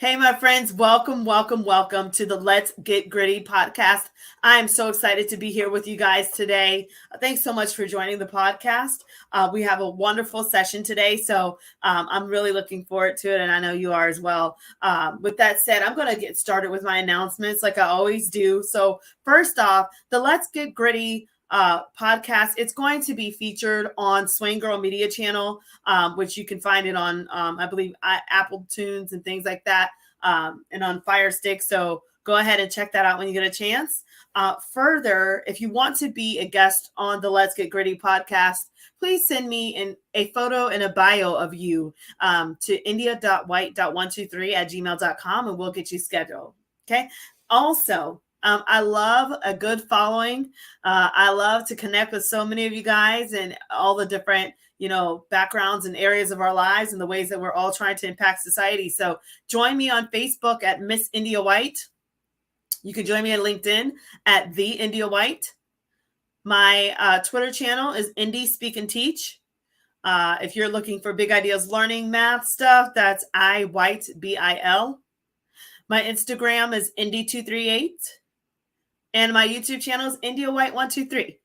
Hey, my friends, welcome to the Let's Get Gritty podcast. I am so excited to be here with you guys today. Thanks so much for joining the podcast. We have a wonderful session today, so I'm really looking forward to it, and I know you are as well. With that said, I'm going to get started with my announcements like I always do. So, first off, the Let's Get Gritty podcast. It's going to be featured on Swing Girl Media Channel, which you can find it on, I believe, Apple Tunes and things like that, and on Fire Stick. So go ahead and check that out when you get a chance. Further, if you want to be a guest on the Let's Get Gritty podcast, please send me a photo and a bio of you to india.white.123@gmail.com, and we'll get you scheduled. Okay. Also, I love a good following. I love to connect with so many of you guys and all the different, backgrounds and areas of our lives and the ways that we're all trying to impact society. So join me on Facebook at Miss India White. You can join me on LinkedIn at The India White. My Twitter channel is Indie Speak and Teach. If you're looking for big ideas learning math stuff, that's I White BIL. My Instagram is Indie238. And my YouTube channel is India White 123.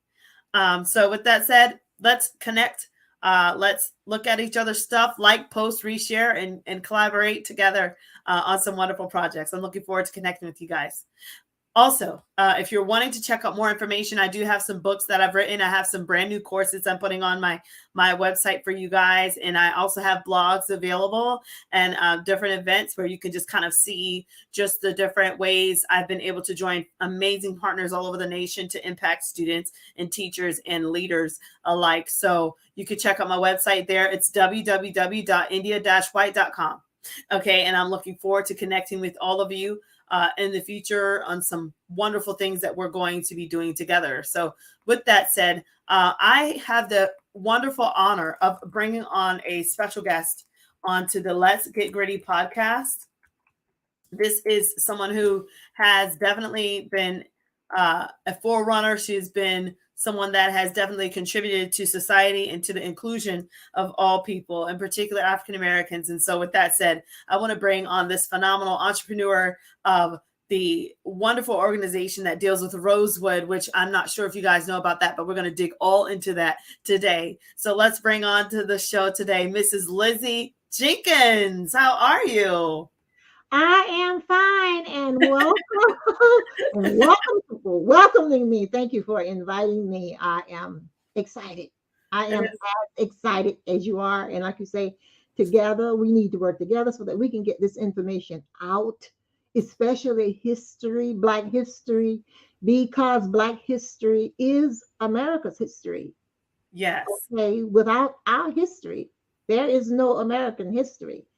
So with that said, let's connect. Let's look at each other's stuff, like, post, reshare, and collaborate together on some wonderful projects. I'm looking forward to connecting with you guys. Also, if you're wanting to check out more information, I do have some books that I've written. I have some brand new courses I'm putting on my website for you guys. And I also have blogs available and different events where you can just kind of see just the different ways I've been able to join amazing partners all over the nation to impact students and teachers and leaders alike. So you can check out my website there. It's www.india-white.com. Okay. And I'm looking forward to connecting with all of you in the future on some wonderful things that we're going to be doing together. So with that said, I have the wonderful honor of bringing on a special guest onto the Let's Get Gritty podcast. This is someone who has definitely been a forerunner. She's been someone that has definitely contributed to society and to the inclusion of all people, in particular African Americans. And so with that said, I want to bring on this phenomenal entrepreneur of the wonderful organization that deals with Rosewood, which I'm not sure if you guys know about that, but we're going to dig all into that today. So let's bring on to the show today, Mrs. Lizzie Jenkins. How are you? I am fine, and welcome, and welcome for welcoming me. Thank you for inviting me. I am excited. I am as excited as you are, and like you say, together we need to work together so that we can get this information out, especially history, Black history, because Black history is America's history. Yes. Okay, without our history, there is no American history.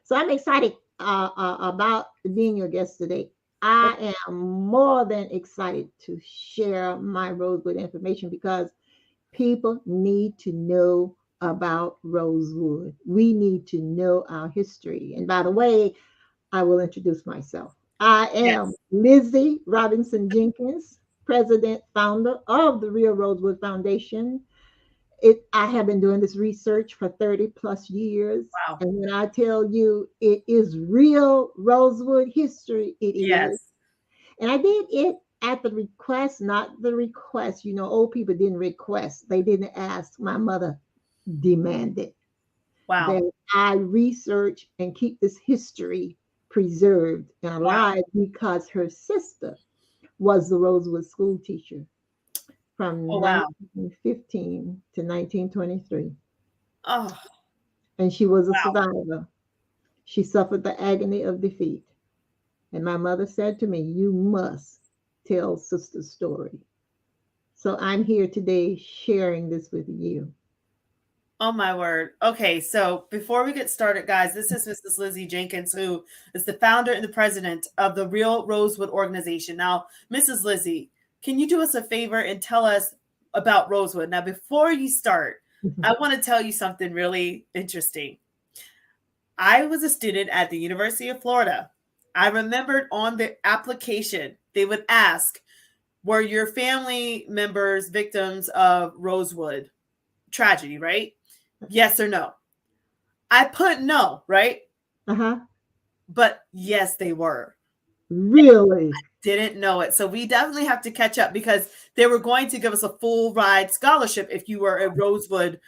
So I'm excited about being your guest today. I am more than excited to share my Rosewood information because people need to know about Rosewood. We need to know our history. And by the way, I will introduce myself. I am Yes. Lizzie Robinson Jenkins, president, founder of the Real Rosewood Foundation. I have been doing this research for 30 plus years. Wow. And when I tell you it is real Rosewood history, it is. Yes. And I did it at the request, not the request. You know, old people didn't request, they didn't ask. My mother demanded Wow. that I research and keep this history preserved and Wow. alive because her sister was the Rosewood school teacher Oh, from wow. 1915 to 1923. Oh, And she was a wow. survivor. She suffered the agony of defeat. And my mother said to me, "You must tell sister's story." So I'm here today sharing this with you. Oh, my word. Okay, so before we get started, guys, this is Mrs. Lizzie Jenkins, who is the founder and the president of the Real Rosewood organization. Now, Mrs. Lizzie, can you do us a favor and tell us about Rosewood? Now, before you start, I want to tell you something really interesting. I was a student at the University of Florida. I remembered on the application, they would ask, were your family members victims of Rosewood tragedy, right? Yes or no? I put no, right? Uh-huh. but yes, they were. Really? Didn't know it. So we definitely have to catch up because they were going to give us a full ride scholarship if you were at Rosewood.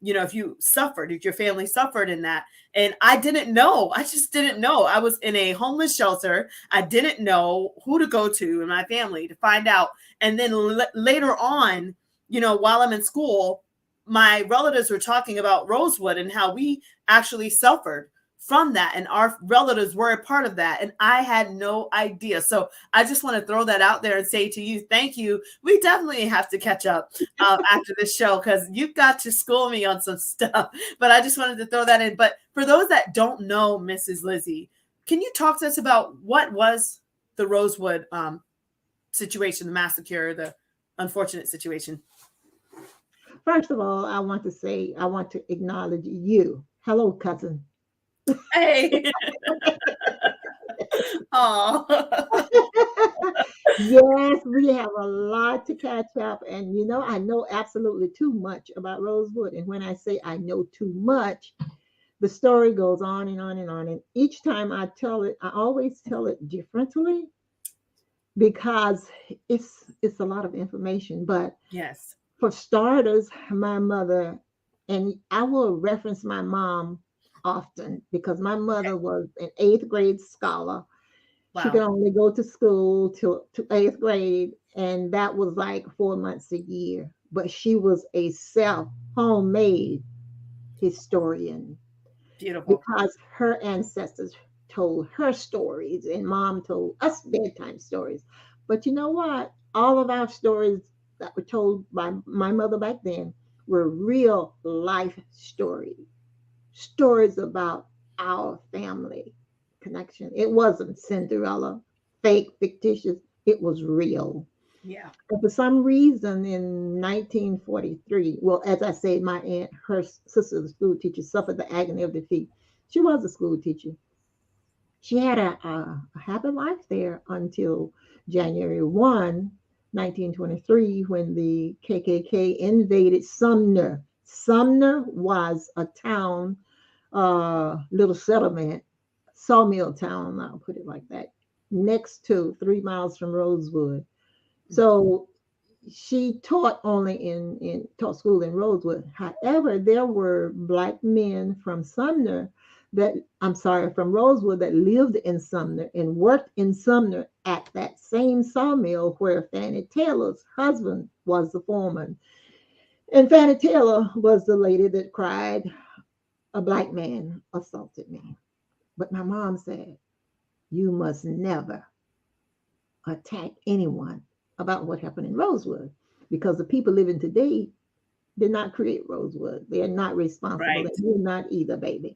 If you suffered, if your family suffered in that. And I didn't know. I just didn't know. I was in a homeless shelter. I didn't know who to go to in my family to find out. And then later on, while I'm in school, my relatives were talking about Rosewood and how we actually suffered from that, and our relatives were a part of that, and I had no idea. So I just want to throw that out there and say to you, thank you. We definitely have to catch up after this show because you've got to school me on some stuff. But I just wanted to throw that in. But for those that don't know Mrs. Lizzie, can you talk to us about what was the Rosewood situation, the massacre, the unfortunate situation? First of all, I want to acknowledge you. Hello, cousin. Hey. Oh. Yes, we have a lot to catch up. And I know absolutely too much about Rosewood. And when I say I know too much, the story goes on and on and on. And each time I tell it, I always tell it differently because it's a lot of information. But Yes. for starters, my mother, and I will reference my mom often because my mother was an eighth grade scholar. She could Wow. only go to school till to eighth grade, and that was like 4 months a year. But she was a self homemade historian Beautiful. because her ancestors told her stories, and mom told us bedtime stories. But you know what? All of our stories that were told by my mother back then were real life stories, stories about our family connection. It wasn't Cinderella, fake, fictitious. It was real. Yeah. And for some reason in 1943, well, as I say, my aunt, her sister, the school teacher, suffered the agony of defeat. She was a school teacher. She had a happy life there until January 1, 1923, when the KKK invaded Sumner. Sumner was a town, little settlement, sawmill town, I'll put it like that, next to 3 miles from Rosewood. So she taught only in taught school in Rosewood. However, there were black men from Sumner that I'm sorry, from Rosewood that lived in Sumner and worked in Sumner at that same sawmill where Fannie Taylor's husband was the foreman. And Fannie Taylor was the lady that cried, a black man assaulted me. But my mom said, you must never attack anyone about what happened in Rosewood because the people living today did not create Rosewood. They are not responsible, and Right. you're not either, baby.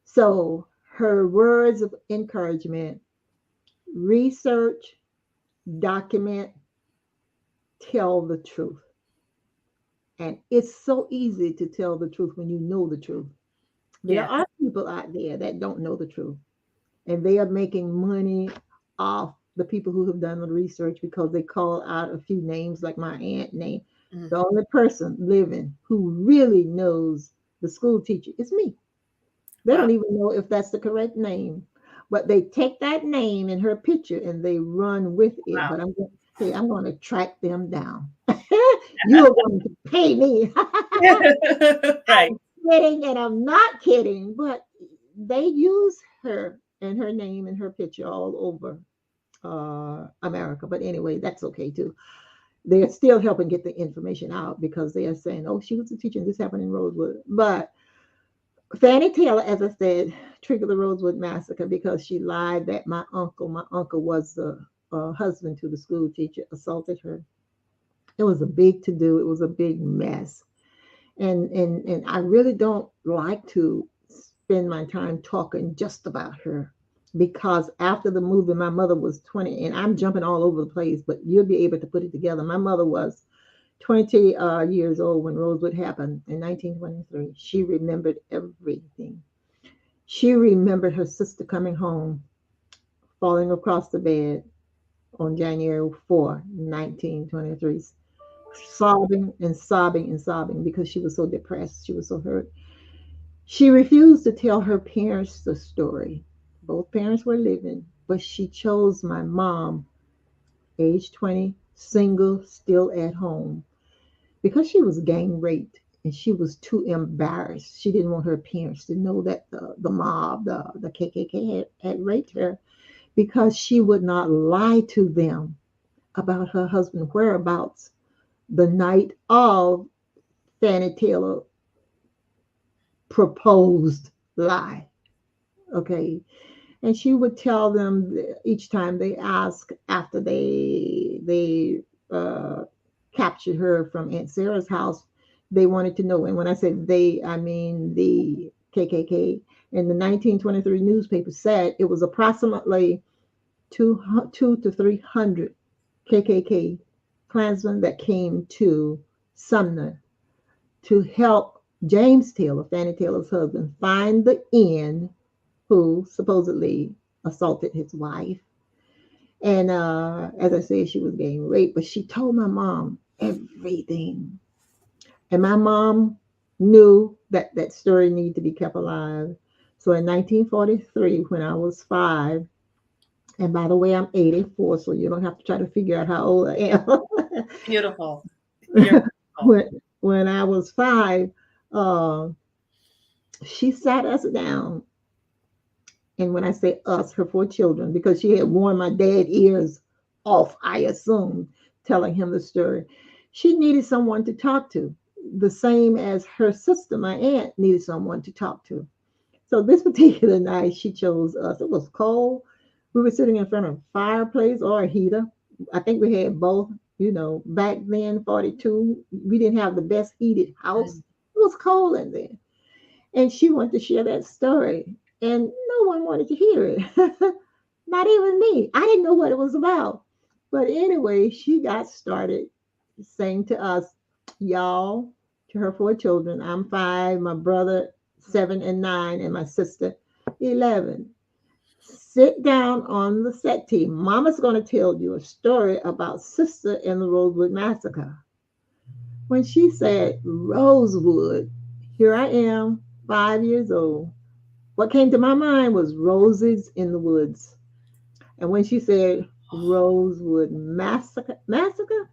So her words of encouragement: research, document, tell the truth. And it's so easy to tell the truth when you know the truth. There Yes. are people out there that don't know the truth, and they are making money off the people who have done the research because they call out a few names, like my aunt name. The Mhm. only person living who really knows the school teacher is me. They Wow. don't even know if that's the correct name, but they take that name and her picture and they run with it. Wow. But I'm going to track them down. You're going to pay me. Right. I'm kidding and I'm not kidding, but they use her and her name and her picture all over America. But anyway, that's okay too. They're still helping get the information out because they are saying, oh, she was a teacher and this happened in Rosewood. But Fannie Taylor, as I said, triggered the Rosewood massacre because she lied that my uncle was the husband to the school teacher, assaulted her. It was a big to do. It was a big mess. And I really don't like to spend my time talking just about her because after the movie, my mother was 20, and I'm jumping all over the place, but you'll be able to put it together. My mother was 20 years old when Rosewood happened in 1923. She remembered everything. She remembered her sister coming home, falling across the bed on January 4, 1923, sobbing and sobbing and sobbing because she was so depressed. She was so hurt. She refused to tell her parents the story. Both parents were living, but she chose my mom, age 20, single, still at home, because she was gang raped and she was too embarrassed. She didn't want her parents to know that the mob, the KKK, had raped her, because she would not lie to them about her husband's whereabouts the night of Fannie Taylor proposed lie. Okay. And she would tell them each time they asked after they captured her from Aunt Sarah's house, they wanted to know. And when I said they, I mean the KKK. And the 1923 newspaper said it was approximately two to 300 KKK Klansmen that came to Sumner to help James Taylor, Fannie Taylor's husband, find the end who supposedly assaulted his wife. And as I said, she was getting raped, but she told my mom everything. And my mom knew that that story needed to be kept alive. So in 1943, when I was 5, and by the way, I'm 84, so you don't have to try to figure out how old I am. Beautiful. You're beautiful. when I was 5, uh, she sat us down. And when I say us, her 4 children, because she had worn my dad ears off, I assume, telling him the story. She needed someone to talk to, the same as her sister, my aunt, needed someone to talk to. So this particular night, she chose us. It was cold. We were sitting in front of a fireplace or a heater. I think we had both. You know, back then, 42, we didn't have the best heated house. Mm. It was cold in there. And she wanted to share that story. And no one wanted to hear it. Not even me. I didn't know what it was about. But anyway, she got started saying to us, y'all, to her 4 children, I'm 5, my brother 7 and 9, and my sister 11. Sit down on the settee. Mama's going to tell you a story about Sister in the Rosewood Massacre. When she said Rosewood, here I am, 5 years old. What came to my mind was roses in the woods. And when she said Rosewood Massacre,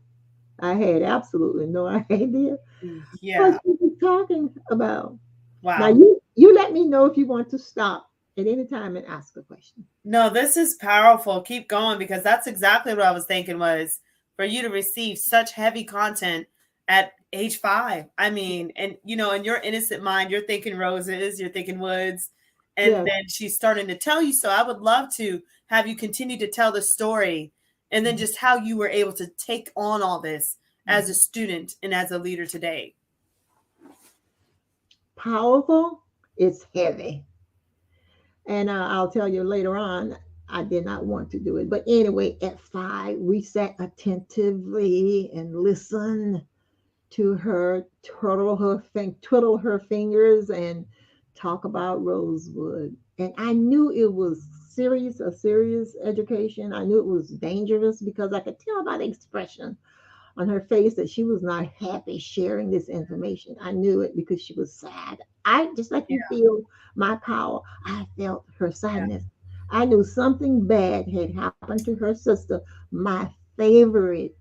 I had absolutely no idea what Yeah. she was talking about. Now Wow. you let me know if you want to stop at any time and ask a question. No, this is powerful. Keep going, because that's exactly what I was thinking, was for you to receive such heavy content at age 5. I mean, and in your innocent mind, you're thinking roses, you're thinking woods, and Yes. then she's starting to tell you. So I would love to have you continue to tell the story, and then Mhm. just how you were able to take on all this as a Mhm. student and as a leader today. Powerful, it's heavy. And I'll tell you later on, I did not want to do it. But anyway, at 5, we sat attentively and listened to her twiddle her fingers and talk about Rosewood. And I knew it was a serious education. I knew it was dangerous because I could tell by the expression on her face that she was not happy sharing this information. I knew it because she was sad. I just like Yeah, you feel my power. I felt her yeah, sadness. I knew something bad had happened to her sister, my favorite,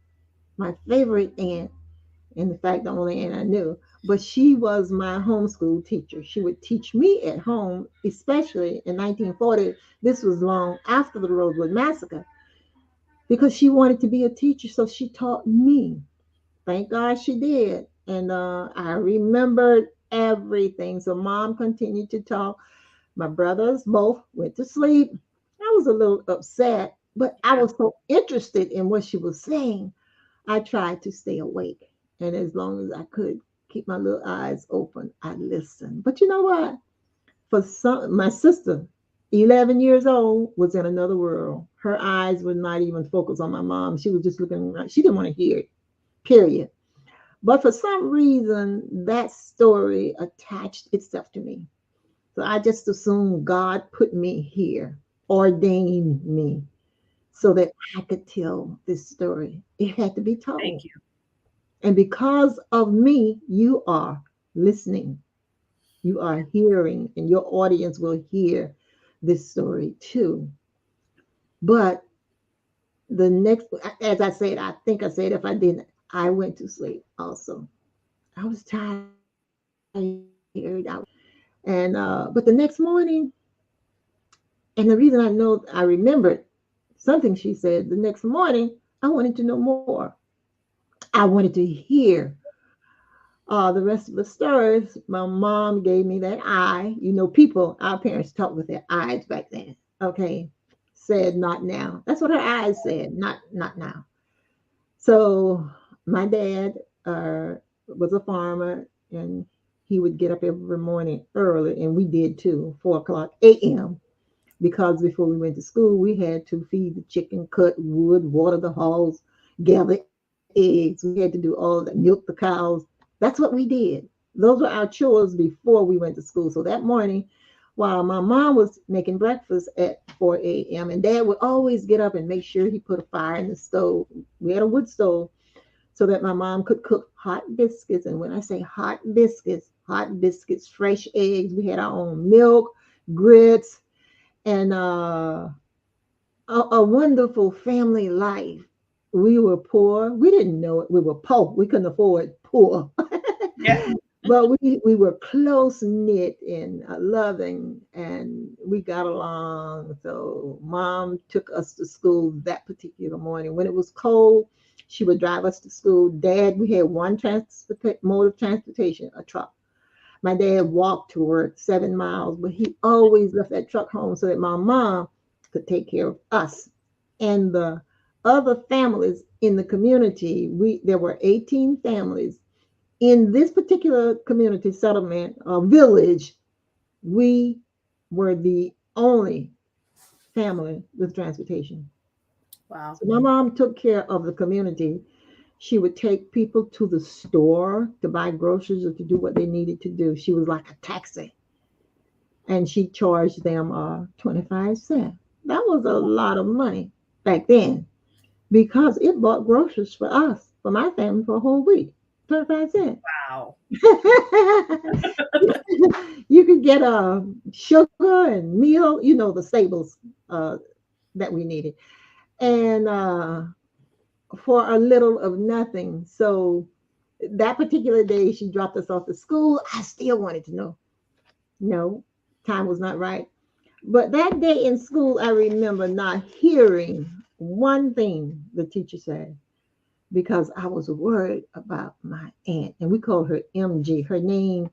my favorite aunt. In fact, the only aunt I knew. But she was my homeschool teacher. She would teach me at home, especially in 1940. This was long after the Rosewood Massacre, because she wanted to be a teacher, so she taught me. Thank God she did. And I remembered everything. So mom continued to talk. My brothers both went to sleep. I was a little upset, but I yeah. was so interested in what she was saying. I tried to stay awake. And as long as I could keep my little eyes open, I listened. But you know what? For some, my sister, 11 years old, was in another world. Her eyes were not even focused on my mom. She was just looking around. She didn't want to hear it, period. But for some reason, that story attached itself to me. So I just assumed God put me here, ordained me, so that I could tell this story. It had to be Thank told. you. And because of me, you are listening, you are hearing, and your audience will hear this story too. But the next, as I said, I think I said if I didn't, I went to sleep also. I was tired. But the next morning, and the reason I know I remembered something she said the next morning, I wanted to know more. I wanted to hear the rest of the stories. My mom gave me that eye. You know, people, our parents talked with their eyes back then. Okay. Said not now. That's what her eyes said, not now. So my dad was a farmer, and he would get up every morning early, and we did too, 4 o'clock a.m. Because before we went to school, we had to feed the chicken, cut wood, water the hogs, gather eggs. We had to do all that, milk the cows. That's what we did. Those were our chores before we went to school. So that morning, while my mom was making breakfast at 4 a.m., and dad would always get up and make sure he put a fire in the stove. We had a wood stove so that my mom could cook hot biscuits. And when I say hot biscuits, fresh eggs, we had our own milk, grits, and a wonderful family life. We were poor. We didn't know it. We were poor. We couldn't afford poor. Yeah. But we were close knit and loving, and we got along. So mom took us to school that particular morning. When it was cold, she would drive us to school. Dad, we had one mode of transportation, a truck. My dad walked to work 7 miles, but he always left that truck home so that my mom could take care of us and the other families in the community. There were 18 families in this particular community settlement or village. We were the only family with transportation. Wow. So my mom took care of the community. She would take people to the store to buy groceries or to do what they needed to do. She was like a taxi, and she charged them 25 cents. That was a lot of money back then because it bought groceries for us, for my family, for a whole week. 25 cents. Wow. You could get sugar and meal, the staples uh, that we needed. And for a little of nothing. So that particular day, she dropped us off to school. I still wanted to know. No, time was not right. But that day in school, I remember not hearing one thing the teacher said because I was worried about my aunt. And we called her MG. Her name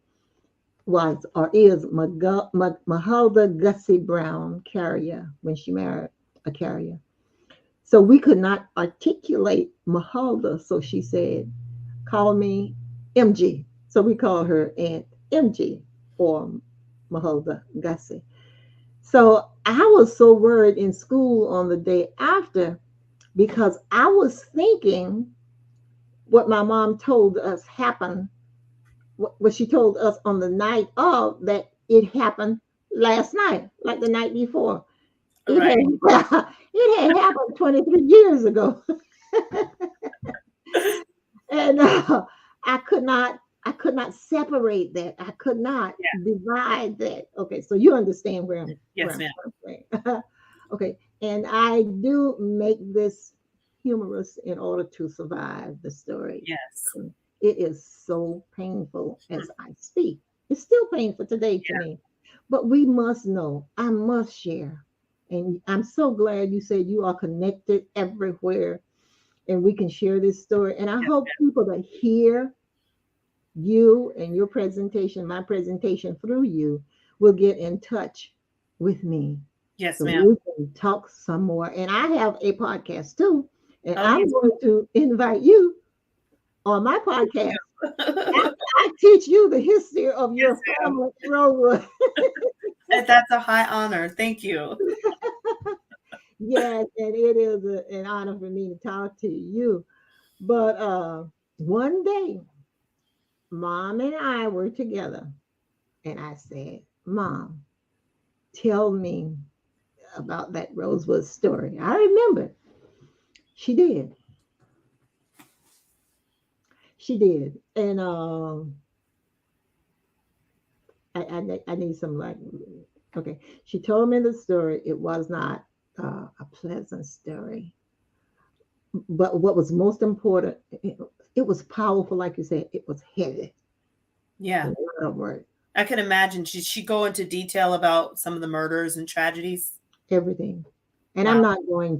was or is Mahalda Gussie Brown Carrier when she married a carrier. So we could not articulate Mahalda. So she said, call me MG. So we call her Aunt MG or Mahalda Gussie. So I was so worried in school on the day after because I was thinking what my mom told us happened, what she told us on the night of that it happened last night, like the night before. It Right. had it had happened 23 years ago. And I could not separate that. I could not Yeah. divide that. Okay, so you understand where Yes, I'm ma'am. coming from. Okay, and I do make this humorous in order to survive the story. Yes. It is so painful as I speak. It's still painful today to Yeah. me. But we must know. I must share. And I'm so glad you said you are connected everywhere and we can share this story. And I Yes, hope ma'am. people that hear you and your presentation, my presentation through you, will get in touch with me Yes, so ma'am. we can talk some more. And I have a podcast too, and Oh, you I'm going to invite you on my podcast after I teach you the history of yes, your ma'am. family in Rosewood. That's a high honor. Thank you. Yes, and it is an honor for me to talk to you. But one day, Mom and I were together, and I said, Mom, tell me about that Rosewood story. I remember she did. She did. And I need some like Okay. She told me the story. It was not a pleasant story. But what was most important, it was powerful, like you said, it was heavy. Yeah. In other words, I can imagine. Did she go into detail about some of the murders and tragedies? everything. And Wow. I'm not going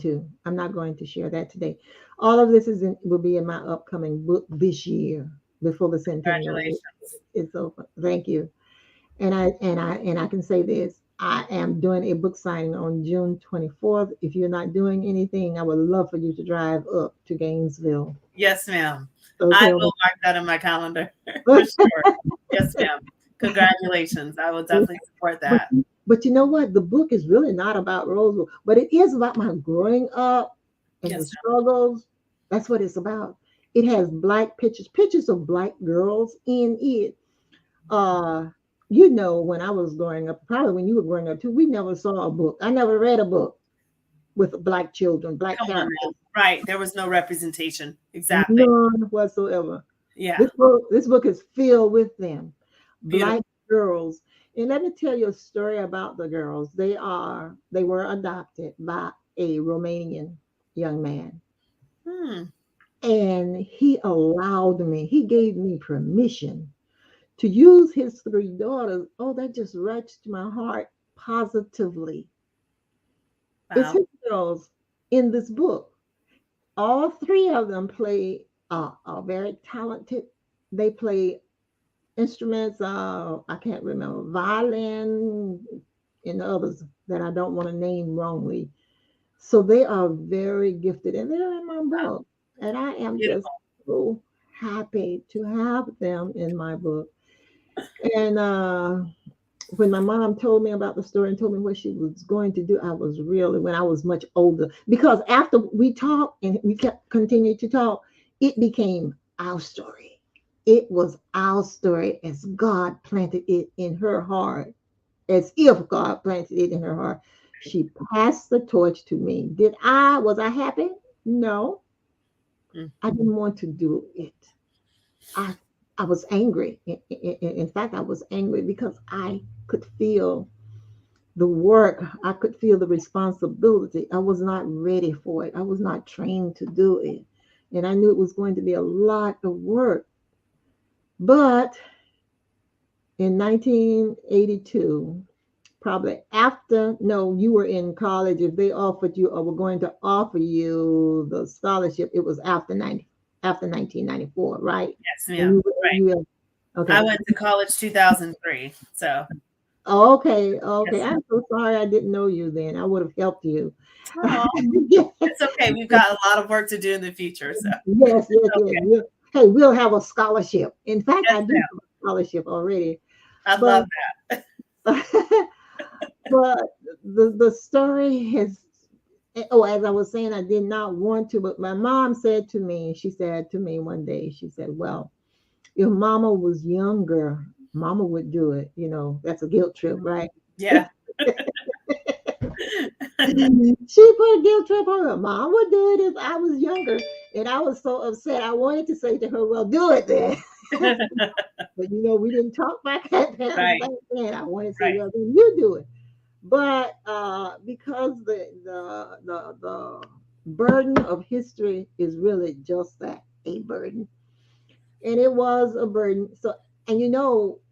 to share that today. All of this will be in my upcoming book this year before the centennial Congratulations. is over. Thank you. And I can say this. I am doing a book signing on June 24th. If you're not doing anything, I would love for you to drive up to Gainesville. Yes, ma'am. I Okay. will mark that in my calendar for sure. Yes, ma'am. Congratulations. I will definitely support But that. but you know what? The book is really not about Roseville, but it is about my growing up and the Yes, struggles. That's what it's about. It has black pictures, pictures of black girls in it. Uh, when I was growing up, probably when you were growing up too, we never saw a book. I never read a book with black children, black come on characters, now. Right. There was no representation. Exactly. none whatsoever. Yeah. This book is filled with them, Beautiful. black girls. And let me tell you a story about the girls. They were adopted by a Romanian young man. Hmm. And he gave me permission to use his three daughters. Oh, that just touched my heart positively. It's Wow. his girls in this book. All three of them play are very talented. They play instruments. I can't remember violin and others that I don't want to name wrongly. So they are very gifted, and they're in my Wow. book, and I am just Beautiful. so happy to have them in my book. And when my mom told me about the story and told me what she was going to do, I was really when I was much older because after we talked and we kept continued to talk, it became our story. It was our story as God planted it in her heart, as if God planted it in her heart. She passed the torch to me. Was I happy? No, Mm. I didn't want to do it. I I was angry. In fact, I was angry because I could feel the work. I could feel the responsibility. I was not ready for it. I was not trained to do it. And I knew it was going to be a lot of work. But in 1982, probably after, no, you were in college, if they offered you or were going to offer you the scholarship, it was after 1994, right? Yes, When ma'am. you were Right. in I okay. went to college 2003. So, Okay, okay. yes. I'm so sorry I didn't know you then. I would have helped you. Oh, it's okay. We've got a lot of work to do in the future. So, Yes, it's yes, yes. okay. Hey, we'll have a scholarship. In fact, Yes, I do ma'am. have a scholarship already. I'd But love that. but the story has as I was saying, I did not want to, but my mom said to me, she said to me one day, she said, well, if mama was younger, mama would do it. That's a guilt trip, right? Yeah. She put a guilt trip on her. Mom would do it if I was younger. And I was so upset. I wanted to say to her, well, do it then. But we didn't talk back back Right. then. I wanted to say, Right. well, then you do it. But because the burden of history is really just that, a burden, and it was a burden. So, and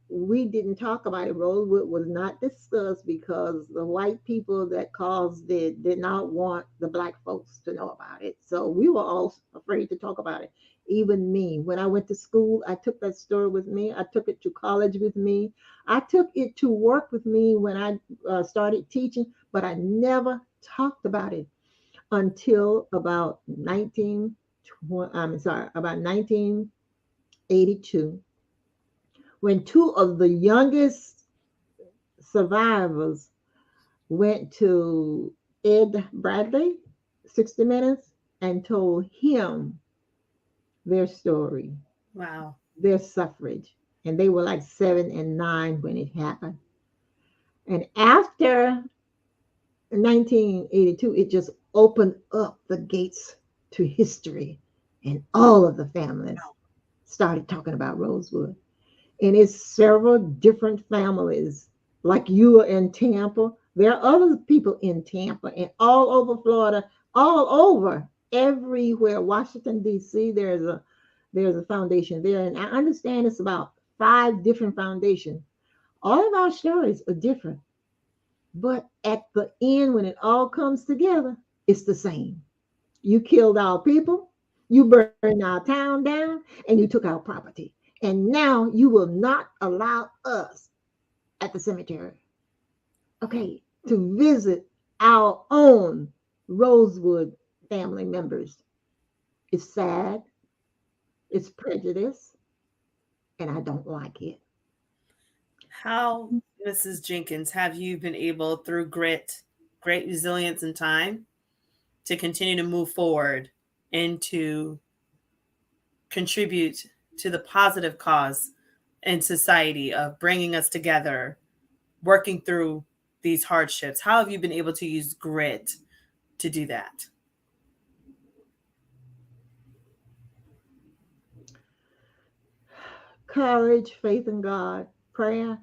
we didn't talk about it. Rosewood was not discussed because the white people that caused it did not want the black folks to know about it. So we were all afraid to talk about it. Even me, when I went to school, I took that story with me. I took it to college with me. I took it to work with me when I started teaching, but I never talked about it until about 1982, when two of the youngest survivors went to Ed Bradley, 60 Minutes, and told him their story, Wow. their suffrage. And they were like 7 and 9 when it happened. And after 1982, it just opened up the gates to history. And all of the families started talking about Rosewood. And it's several different families like you are in Tampa. There are other people in Tampa and all over Florida, all over, everywhere. Washington D.C. There's a foundation there, and I understand it's about 5 different foundations. All of our stories are different, but at the end, when it all comes together, it's the same. You killed our people, you burned our town down, and you took our property. And now you will not allow us at the cemetery, okay, to visit our own Rosewood family members. It's sad, it's prejudice, and I don't like it. How, Mrs. Jenkins, have you been able, through grit, great resilience and time, to continue to move forward and to contribute to the positive cause in society of bringing us together, working through these hardships? How have you been able to use grit to do that? Courage, faith in God, prayer,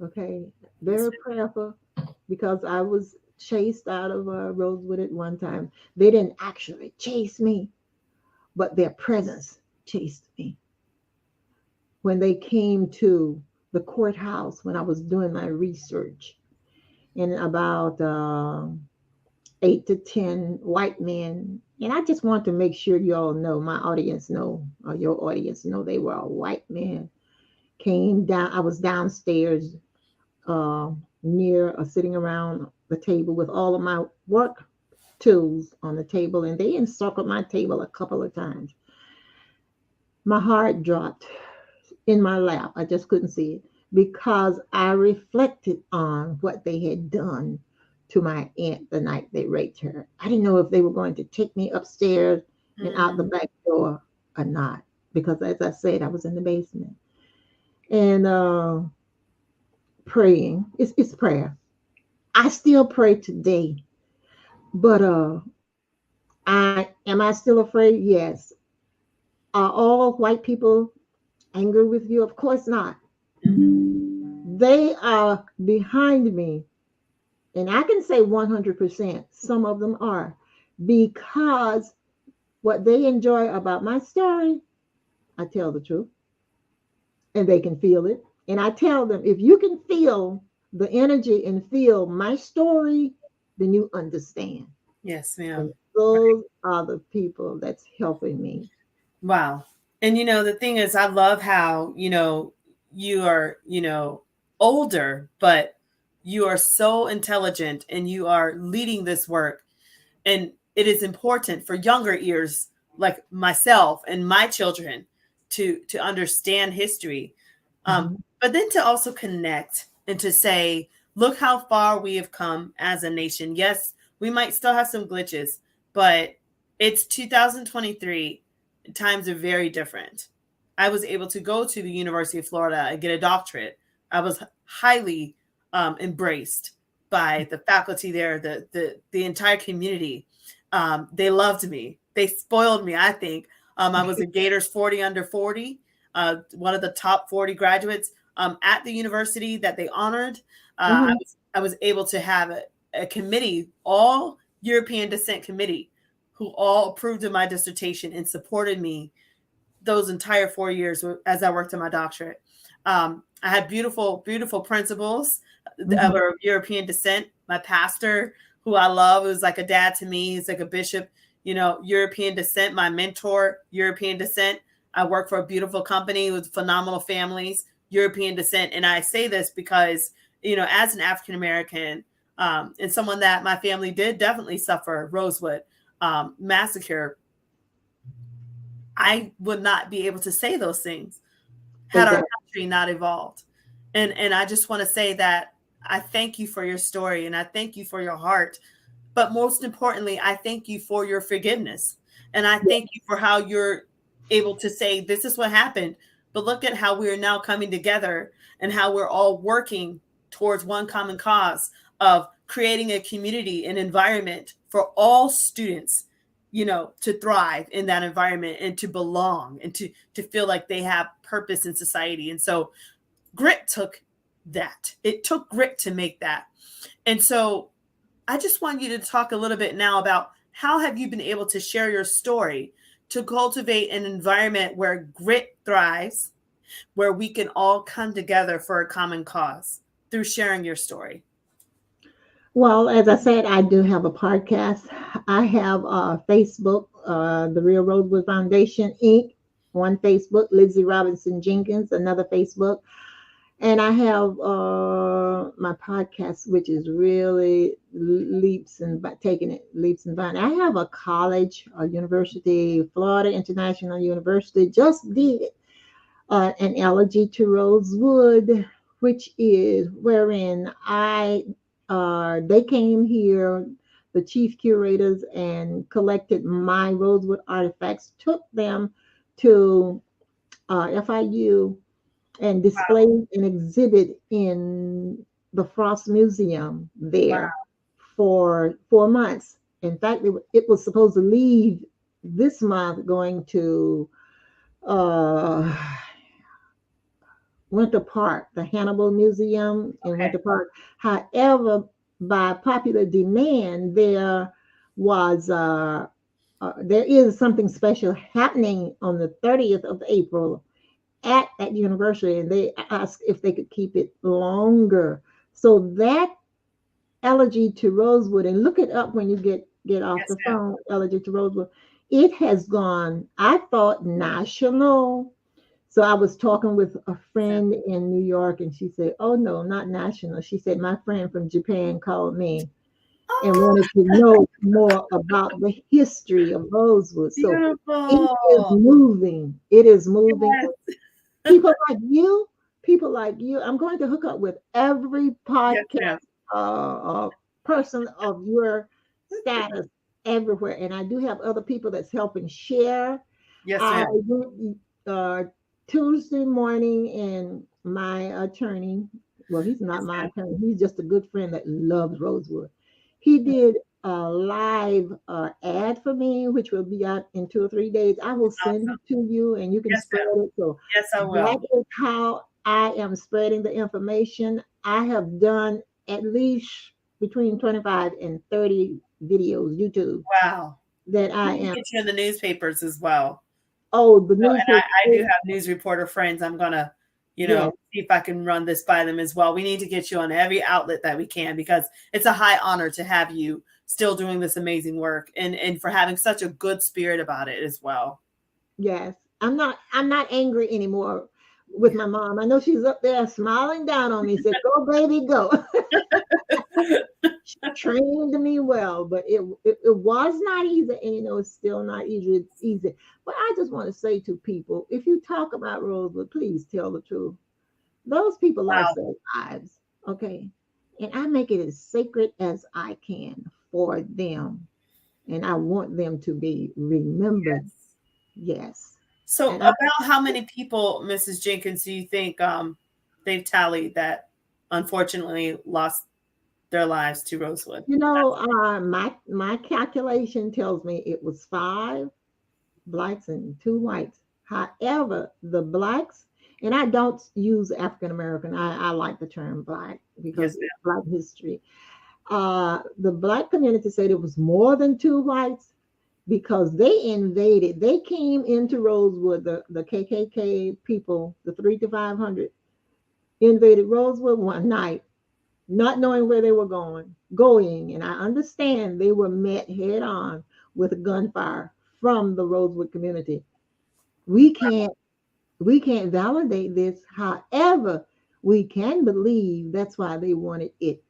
okay, Yes, very prayerful because I was chased out of Rosewood at one time. They didn't actually chase me, but their presence chased me. When they came to the courthouse when I was doing my research, and about 8 to 10 white men, and I just want to make sure you all know, my audience know, or your audience know, they were all white men. Came down. I was downstairs near sitting around the table with all of my work tools on the table, and they encircled my table a couple of times. My heart dropped in my lap. I just couldn't see it because I reflected on what they had done to my aunt the night they raped her. I didn't know if they were going to take me upstairs and out the mm, back door or not, because as I said, I was in the basement. And praying, it's prayer. I still pray today, but I still afraid? Yes. Are all white people angry with you? Of course not. mm, They are behind me, and I can say 100%, some of them are, because what they enjoy about my story, I tell the truth, and they can feel it. And I tell them, if you can feel the energy and feel my story, then you understand. yes, And ma'am. those are the people that's helping me. Wow. And the thing is, I love how, you are, older, but you are so intelligent and you are leading this work. And it is important for younger ears like myself and my children to understand history. Mhm. But then to also connect and to say, look how far we have come as a nation. Yes, we might still have some glitches, but it's 2023. Times are very different. I was able to go to the University of Florida and get a doctorate. I was highly embraced by the faculty there, the entire community. They loved me. They spoiled me, I think. I was a Gators 40 under 40, one of the top 40 graduates at the university that they honored. Mhm. I was able to have a committee, all European descent committee, who all approved of my dissertation and supported me those entire 4 years as I worked on my doctorate. I had beautiful, beautiful principals that Mhm. were of European descent. My pastor, who I love, was like a dad to me. He's like a bishop, European descent. My mentor, European descent. I work for a beautiful company with phenomenal families, European descent. And I say this because, as an African American and someone that my family did definitely suffer Rosewood massacre, I would not be able to say those things had our Exactly. country not evolved. And I just want to say that I thank you for your story and I thank you for your heart. But most importantly, I thank you for your forgiveness. And I Yeah. thank you for how you're able to say, this is what happened. But look at how we're now coming together and how we're all working towards one common cause of creating a community, an environment for all students, to thrive in that environment and to belong and to feel like they have purpose in society. And so grit took that. It took grit to make that. And so I just want you to talk a little bit now about how have you been able to share your story to cultivate an environment where grit thrives, where we can all come together for a common cause through sharing your story. Well, as I said, I do have a podcast. I have Facebook, the Real Rosewood Foundation Inc. One Facebook, Lizzie Robinson Jenkins, another Facebook. And I have my podcast, which is really leaps and taking it leaps and bounds. I have a college, a university, Florida International University, just did an elegy to Rosewood, which is wherein I they came here, the chief curators, and collected my Rosewood artifacts, took them to FIU and Wow. displayed an exhibit in the Frost Museum Wow. there for 4 months. In fact, it was supposed to leave this month going to uh, Winter Park, the Hannibal Museum in Okay. Winter Park. However, by popular demand, was there is something special happening on the 30th of April at that university, and they asked if they could keep it longer. So that elegy to Rosewood, and look it up when you get off Yes, the ma'am. phone, elegy to Rosewood. It has gone, I thought, national. So I was talking with a Yes, friend in New York, and she said, "Oh no, not national." She said, "My friend from Japan called me and oh, wanted to know more about the history of Rosewood." So it is beautiful. moving. It is moving. Yes. People like you, people like you. I'm going to hook up with every Yes, podcast ma'am. person of your status everywhere, and I do have other people that's helping share. Yes, I ma'am. went Tuesday morning, and my attorney, well, he's not Yes, my ma'am. attorney, he's just a good friend that loves Rosewood. He did a live ad for me, which will be out in 2 or 3 days. I will send Awesome. it to you and you can Yes, spread ma'am. it. So Yes, I that will. is how I am spreading the information. I have done at least between 25 and 30 videos, YouTube, Wow. that We I need to am. get you in the newspapers as well. Oh, the So, and newspaper. I do have news reporter friends. I'm gonna, Yes, see if I can run this by them as well. We need to get you on every outlet that we can because it's a high honor to have you still doing this amazing work and for having such a good spirit about it as well. yes. I'm not angry anymore with my mom. I know she's up there smiling down on me, said, "Go, baby, go." She trained me well, but it was not easy, and it's still not easy. But I just want to say to people, if you talk about Rosewood, please tell the truth. Those people lost Wow. their lives, okay? And I make it as sacred as I can for them, and I want them to be remembered. Yes. Yes, So and I, about how many people, Mrs. Jenkins, do you think they've tallied that unfortunately lost their lives to Rosewood? my calculation tells me it was 5 blacks and 2 whites. However, the blacks, and I don't use African American. I like the term black because Yes, it's Black history. The black community said it was more than 2 whites because they invaded. They came into Rosewood. The KKK people, the 3 to 500, invaded Rosewood one night, not knowing where they were going. And I understand they were met head on with gunfire from the Rosewood community. We can't we can't validate this. However, we can believe that's why they wanted it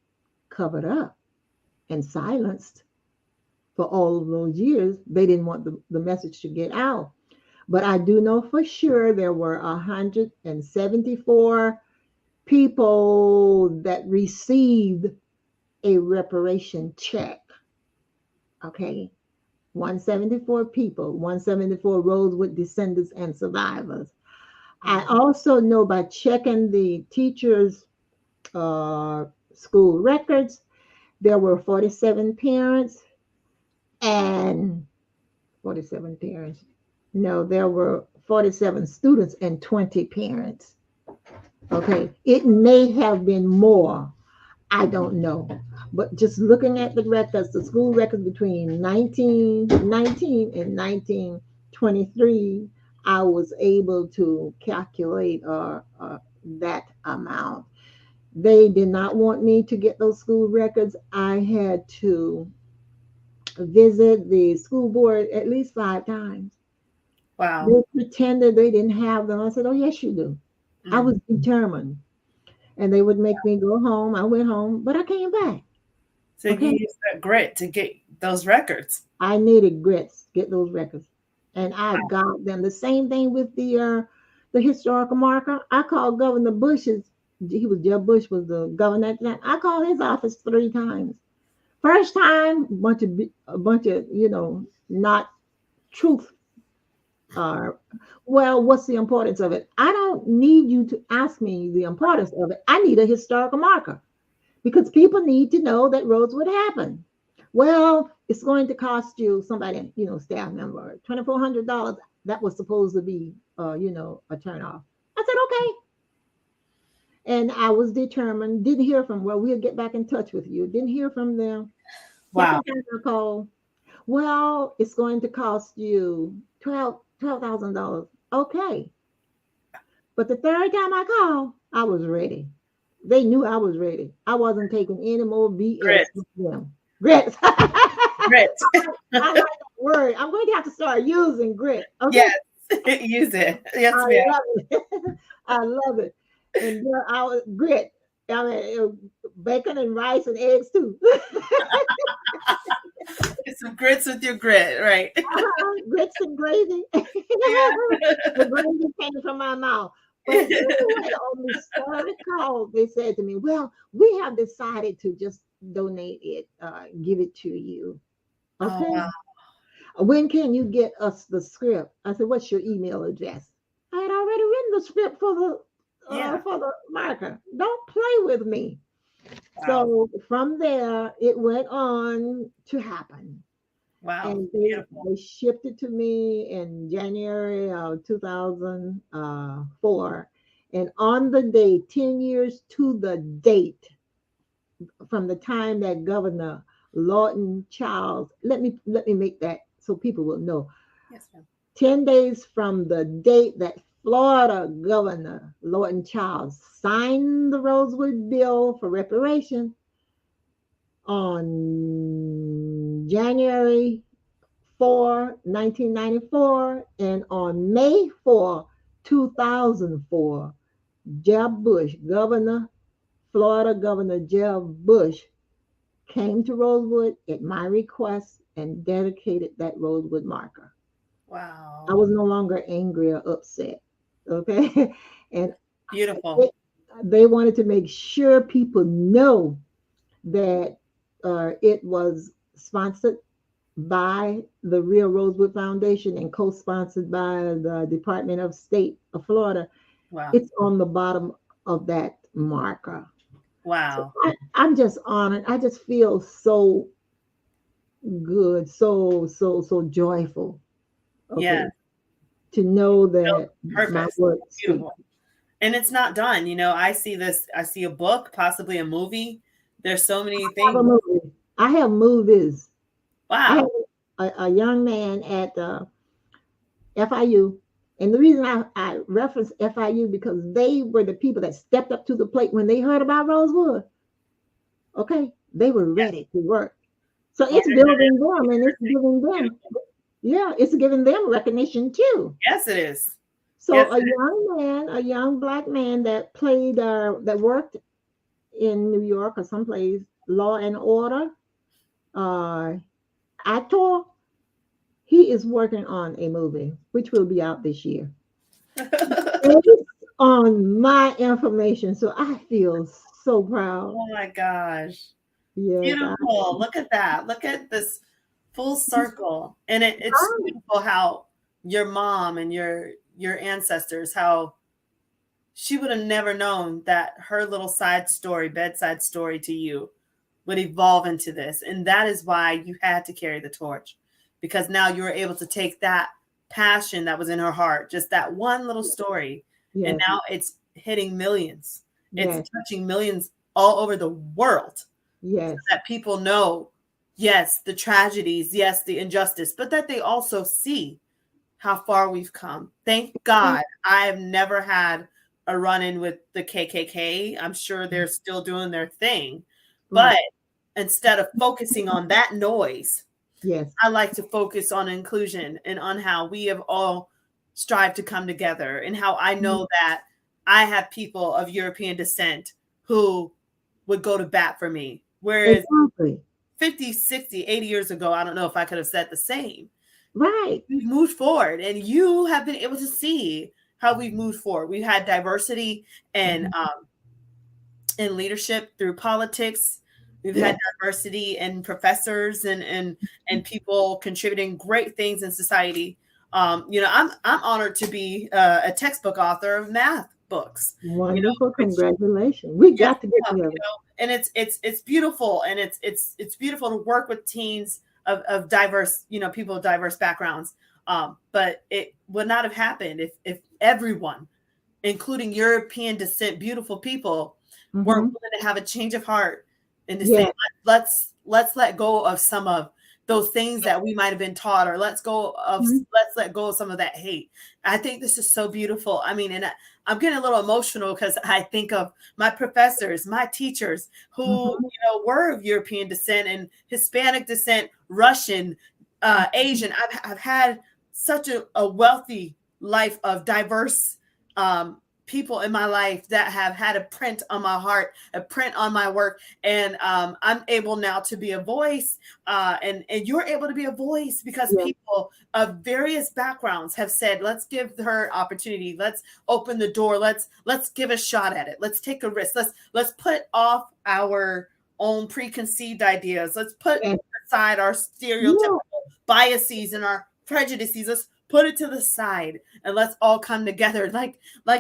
covered up and silenced for all of those years. They didn't want the message to get out. But I do know for sure there were 174 people that received a reparation check. Okay. 174 people, 174 Rosewood descendants and survivors. I ma'am. also know by checking the teachers' school records, there were 47 parents and 47 parents. No, there were 47 students and 20 parents. Okay. It may have been more. I don't know. But just looking at the records, the school records between 1919 and 1923, I was able to calculate that amount. They did not want me to get those school records. I had to visit the school board at least 5 times. Wow. They pretended they didn't have them. I said, "Oh, yes, you do." I Mm. was determined. And they would make me go home. I went home, but I came back. So Okay. you use that grit to get those records. I needed grits, get those records. And I got them. The same thing with the historical marker. I called Governor Bush's, he was Jeb Bush was the governor at the time. I called his office 3 times. First time, a bunch of not truth. Uh, well, what's the importance of it? I don't need you to ask me the importance of it. I need a historical marker because people need to know that roads would happen. Well, it's going to cost you somebody, staff member, $2,400. That was supposed to be, a turnoff. I said, okay. And I was determined, didn't hear from, well, we'll get back in touch with you. Didn't hear from them. Wow. Second time I called, well, it's going to cost you $12,000. Okay. But the third time I called, I was ready. They knew I was ready. I wasn't taking any more BS Grit. with them. Grit. I Grit. like that word. I'm going to have to start using grit. Okay. Yes. Use it. Yes, I ma'am. love it. I love it. And then I was grit. I mean, bacon and rice and eggs too. Get some grits with your grit, right? Grits and gravy. Yeah. The gravy came from my mouth. But anyway, on the third call, they said to me, well, we have decided to just donate it, give it to you. Oh Okay. wow. When can you get us the script? I said, what's your email address? I had already written the script Yeah. for the marker. Don't play with me. Wow. So from there, it went on to happen. Wow. And they Beautiful. they shipped it to me in January of 2004. And on the day, 10 years to the date, from the time that Governor Lawton Charles, let me make that so people will know. Yes, ma'am. 10 days from the date that Florida Governor Lawton Charles signed the Rosewood Bill for reparation on January 4, 1994, and on May 4, 2004, Jeb Bush, Florida Governor Jeb Bush, came to Rosewood at my request and dedicated that Rosewood marker. I Wow. was no longer angry or upset. Okay. And Beautiful. they, they wanted to make sure people know that it was sponsored by the Real Rosewood Foundation and co-sponsored by the Department of State of Florida. Wow. It's on the bottom of that marker. So Wow. I'm just honored. I just feel so good, so joyful. Yeah. Okay, to know Built that my purpose. work speaks. Beautiful. And it's not done. I see this, I see a book, possibly a movie. There's so many I have a things. movie. I have movies. I have Wow. a young man at FIU. And the reason I reference FIU because they were the people that stepped up to the plate when they heard about Rosewood. Okay, they were Yes. ready to work. So it's Florida building them and it's giving them, Beautiful. yeah, it's giving them recognition too. Yes, it is. Yes, So a young man, a young black man that worked in New York or someplace, Law and Order, uh, actor, he is working on a movie which will be out this year. it is. Based on my information, so I feel so proud. Oh my gosh. Yes, Beautiful. Look at that. Look at this full circle. And it's I, beautiful how your mom and your ancestors, how she would have never known that her little side story, bedside story to you would evolve into this. And that is why you had to carry the torch. Because now you were able to take that passion that was in her heart, just that one little story, and yes, now it's hitting millions. It's Yes. touching millions all over the world, so Yes. that people know, yes, the tragedies, yes, the injustice, but that they also see how far we've come. Thank God I have never had a run in with the KKK. I'm sure they're still doing their thing. But Right. instead of focusing on that noise, Yes. I like to focus on inclusion and on how we have all strived to come together, and how I Mhm. know that I have people of European descent who would go to bat for me. Whereas Exactly. 50, 60, 80 years ago, I don't know if I could have said the same. Right. We've moved forward, and you have been able to see how we've moved forward. We've had diversity and Mhm. in leadership through politics. We've had Yes. diversity in professors and people contributing great things in society. I'm honored to be a textbook author of math books. Wonderful. Which, Congratulations. We yes, got to get ma'am, together. and it's beautiful, and it's beautiful to work with teens of diverse, people of diverse backgrounds. But it would not have happened if everyone, including European descent, beautiful people, were Hmm. willing to have a change of heart and to say, Yes. let's let go of some of those things that we might have been taught, or Mhm. let's let go of some of that hate. I think this is so beautiful. I mean, and I'm getting a little emotional because I think of my professors, my teachers who, Mhm. were of European descent and Hispanic descent, Russian, Asian. I've had such a wealthy life of diverse people in my life that have had a print on my heart, a print on my work, and I'm able now to be a voice, and you're able to be a voice because Yes. people of various backgrounds have said, "Let's give her opportunity. Let's open the door. Let's give a shot at it. Let's take a risk. Let's put off our own preconceived ideas. Let's put Yes. aside our Yeah. stereotypical biases and our prejudices. Let's put it to the side and let's all come together like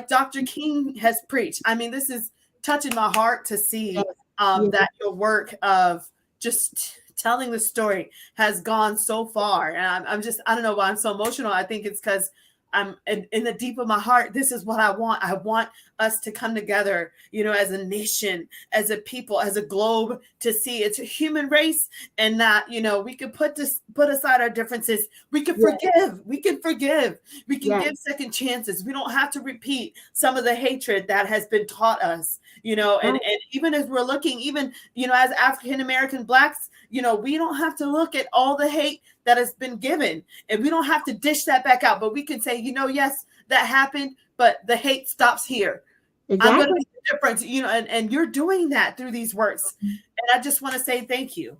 Dr. King has preached. I mean, this is touching my heart to Yes. see Yes. that your work of just telling the story has gone so far. And I'm just, I don't know why I'm so emotional. I think it's because I'm in the deep of my heart. This is what I want. I want us to come together, as a nation, as a people, as a globe, to see it's a human race, and that, we could put aside our differences. We can Yes. forgive. We can forgive. We can Yes. give second chances. We don't have to repeat some of the hatred that has been taught us, Right. and even as we're looking, even, as African American Blacks, we don't have to look at all the hate that has been given, and we don't have to dish that back out, but we can say, yes, that happened, but the hate stops here. I'm going to Exactly. make a difference, and you're doing that through these works. And I just want to say thank you.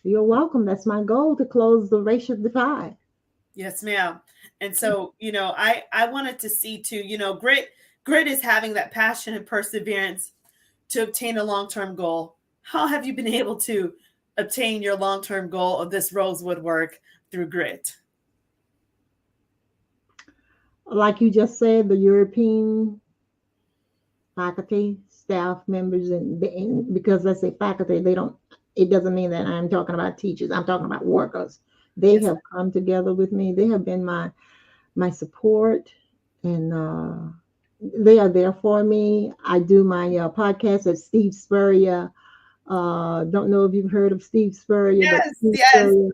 You're welcome. That's my goal, to close the racial divide. Yes, ma'am. And so, I wanted to see too, grit is having that passion and perseverance to obtain a long-term goal. How have you been able to obtain your long-term goal of this rosewood work through grit? Like you just said, the European faculty, staff members, and because let's say faculty, they don't. It doesn't mean that I'm talking about teachers. I'm talking about workers. They Yes. have come together with me. They have been my support, and they are there for me. I do my podcast at Steve Spurrier. Don't know if you've heard of Steve Spurrier, but Yes, Steve yes. Spurrier.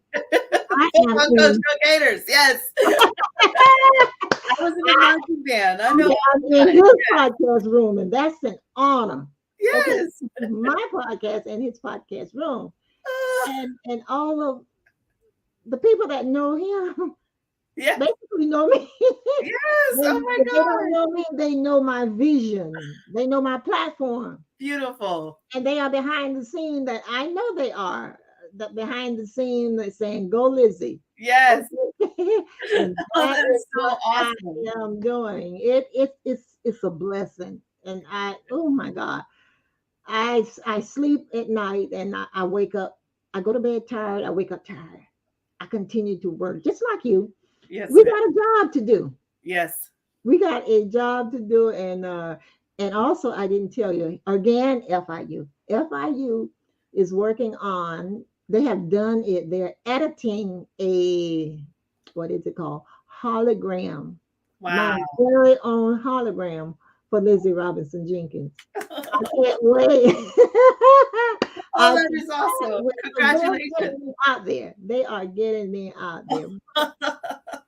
I am Football coach, in. go Gators. Yes. I was in a marching band. I know I'm all in about it. his podcast room, and that's an honor. Okay, Yes. my podcast and his podcast room, Ah, and all of the people that know him yeah. basically know me. Yes. Oh my If they don't God. know me, they know my vision. They know my platform, Beautiful. and they are behind the scene that I know they are. The behind the scene that's saying, "Go Lizzie." Yes. Okay. And Oh, that that is is so what I awesome. am doing. It's a blessing. And oh my God, I sleep at night, and I wake up. I go to bed tired. I wake up tired. I continue to work just like you. Yes, We ma'am. got a job to do. Yes. We got a job to do, and also I didn't tell you again. FIU is working on. They have done it. They're editing a, what is it called, hologram, my Wow. very own hologram for Lizzie Robinson Jenkins. I can't wait. Oh, I that is can't awesome. wait. So they're Congratulations. getting me out there. They are getting me out there.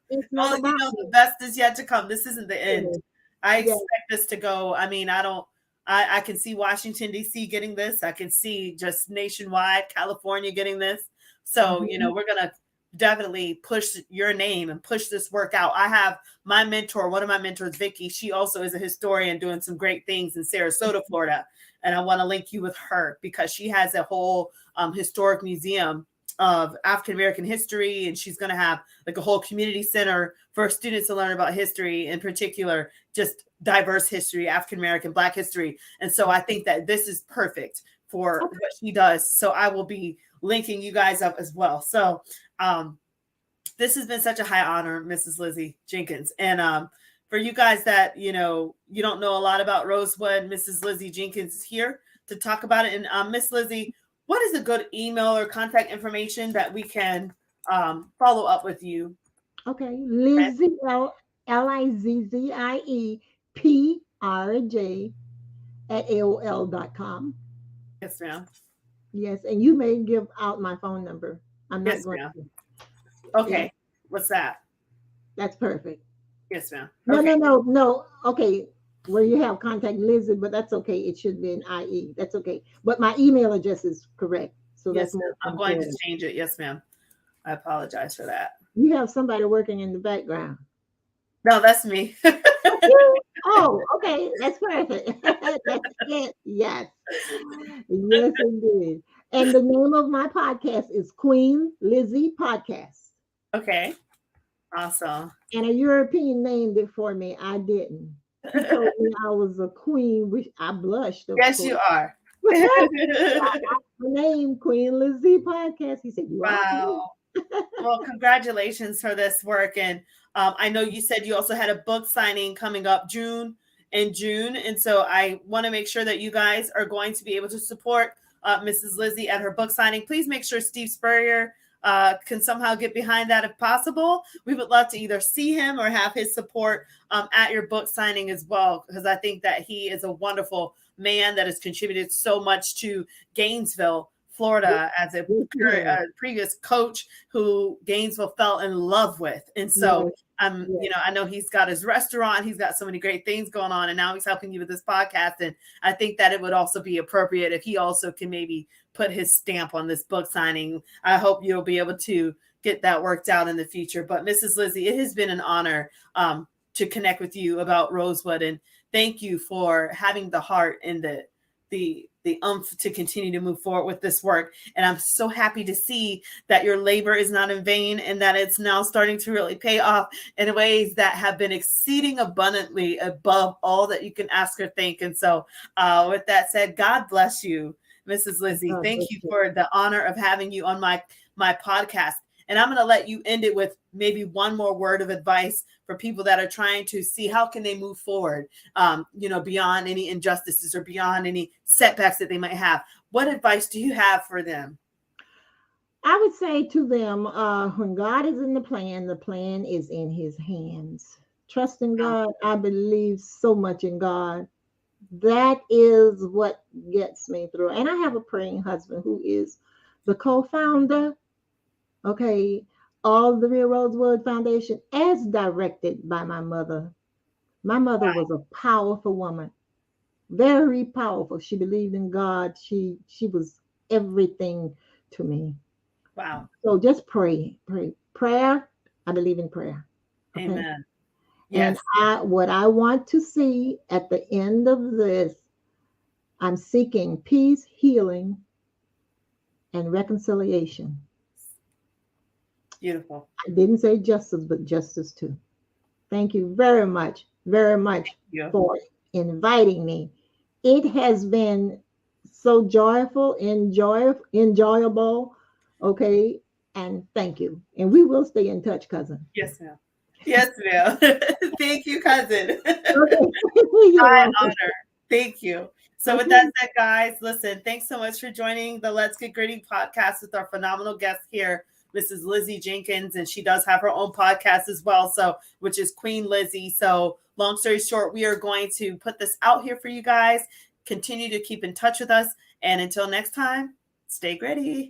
It's not Oh, about the me. best is yet to come. This isn't the end. I Yeah. expect this to go. I mean, I can see Washington, D.C. getting this. I can see just nationwide, California getting this. So, Mhm. we're going to definitely push your name and push this work out. I have my mentor, one of my mentors, Vicky. She also is a historian doing some great things in Sarasota, Florida. And I want to link you with her because she has a whole historic museum of African American history, and she's going to have like a whole community center for students to learn about history, in particular, just diverse history, African American, Black history. And so I think that this is perfect for Okay. what she does. So I will be linking you guys up as well. So this has been such a high honor, Mrs. Lizzie Jenkins. And for you guys that, you don't know a lot about Rosewood, Mrs. Lizzie Jenkins is here to talk about it. And Miss Lizzie, what is a good email or contact information that we can follow up with you? Okay. Okay. Lizzie LIZZIE PRJ at AOL.com. Yes, ma'am. Yes, and you may give out my phone number. I'm not Yes, going ma'am. to. Yeah, Okay. What's that? that's perfect. Yes, ma'am. No, Okay. no, no, no. Okay, where you have contact Lizzie, but that's okay. It should be an IE. That's okay. But my email address is correct, so Yes, that's ma'am. more I'm going to important. change it. Yes, ma'am. I apologize for that. You have somebody working in the background. No, that's me. That's you? Oh, okay. That's perfect. That's it. Yes. Yes, indeed. And the name of my podcast is Queen Lizzie Podcast. Okay. Awesome. And a European named it for me. I didn't. He told me I was a queen, which I blushed, of Yes, course. you are. The name Queen Lizzie Podcast. He said, "You are queen." Wow. Well, congratulations for this work. And I know you said you also had a book signing coming up in June. And so I want to make sure that you guys are going to be able to support Mrs. Lizzie at her book signing. Please make sure Steve Spurrier can somehow get behind that if possible. We would love to either see him or have his support at your book signing as well, because I think that he is a wonderful man that has contributed so much to Gainesville, Florida, as a Yes, previous coach who Gainesville fell in love with. And so yes, yes. I know he's got his restaurant, he's got so many great things going on, and now he's helping you with this podcast. And I think that it would also be appropriate if he also can maybe put his stamp on this book signing. I hope you'll be able to get that worked out in the future. But Mrs. Lizzie, it has been an honor to connect with you about Rosewood, and thank you for having the heart and the umph to continue to move forward with this work. And I'm so happy to see that your labor is not in vain and that it's now starting to really pay off in ways that have been exceeding abundantly above all that you can ask or think. And so with that said, God bless you, Mrs. Lizzie. God Thank bless you you. for the honor of having you on my podcast. And I'm going to let you end it with maybe one more word of advice for people that are trying to see how can they move forward, beyond any injustices or beyond any setbacks that they might have. What advice do you have for them? I would say to them, when God is in the plan is in his hands. Trust in Wow. God. I believe so much in God. That is what gets me through. And I have a praying husband who is the co-founder, okay, of the Real Rosewood Foundation, as directed by my mother. My mother was a powerful woman, very powerful. She believed in God. She was everything to me. Wow. So just pray. Prayer, I believe in prayer. Okay. Amen. And Yes. what I want to see at the end of this, I'm seeking peace, healing, and reconciliation. Beautiful. I didn't say justice, but justice too. Thank you very much Yeah. for inviting me. It has been so joyful, enjoyable. Okay. And thank you. And we will stay in touch, cousin. Yes, ma'am. Yes, ma'am. Thank you, cousin. Okay. You're My welcome. honor. Thank you. So, with that Okay. said, guys, listen, thanks so much for joining the Let's Get Gritty podcast with our phenomenal guest here, Mrs. Lizzie Jenkins, and she does have her own podcast as well, so which is Queen Lizzie. So long story short, we are going to put this out here for you guys. Continue to keep in touch with us, and until next time, stay gritty.